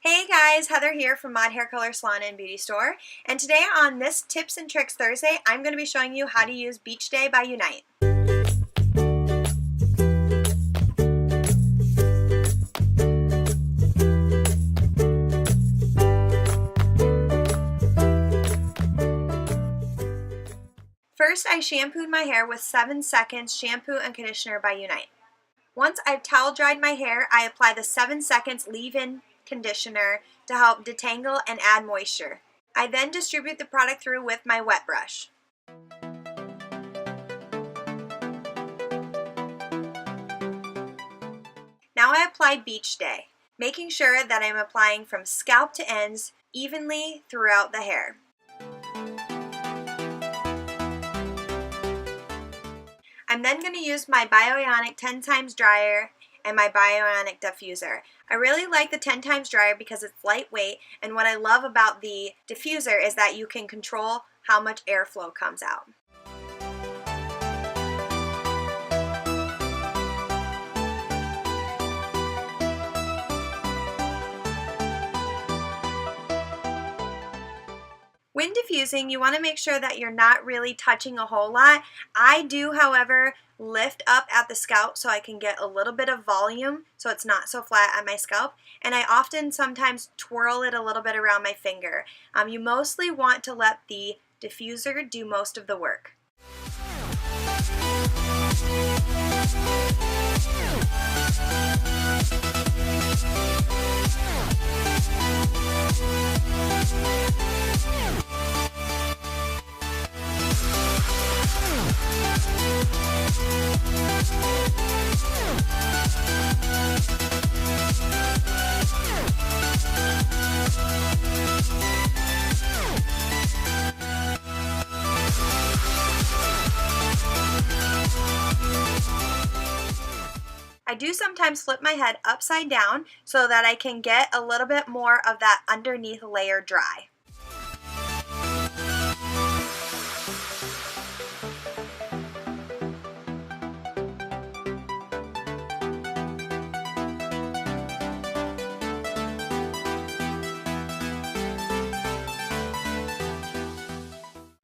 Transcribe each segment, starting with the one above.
Hey guys, Heather here from Mod Hair Color Salon and Beauty Store, and today on this Tips and Tricks Thursday, I'm going to be showing you how to use Beach Day by Unite. First, I shampooed my hair with 7 Seconds Shampoo and Conditioner by Unite. Once I've towel dried my hair, I apply the 7 Seconds leave-in conditioner to help detangle and add moisture. I then distribute the product through with my wet brush. Now I apply Beach Day, making sure that I'm applying from scalp to ends evenly throughout the hair. I'm then going to use my BioIonic 10 times dryer and my BioIonic Diffuser. I really like the 10 times dryer because it's lightweight, and what I love about the diffuser is that you can control how much airflow comes out. When diffusing, you want to make sure that you're not really touching a whole lot. I do, however, lift up at the scalp so I can get a little bit of volume so it's not so flat on my scalp, and I often sometimes twirl it a little bit around my finger. You mostly want to let the diffuser do most of the work. I do sometimes flip my head upside down so that I can get a little bit more of that underneath layer dry.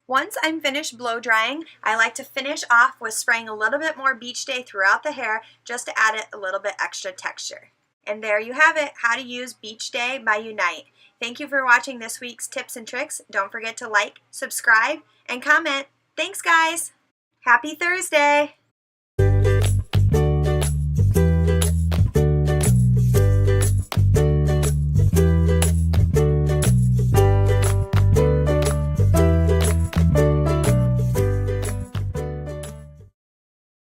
Once I'm finished blow drying, I like to finish off with spraying a little bit more Beach Day throughout the hair just to add it a little bit extra texture. And there you have it, how to use Beach Day by Unite. Thank you for watching this week's tips and tricks. Don't forget to like, subscribe, and comment. Thanks guys! Happy Thursday!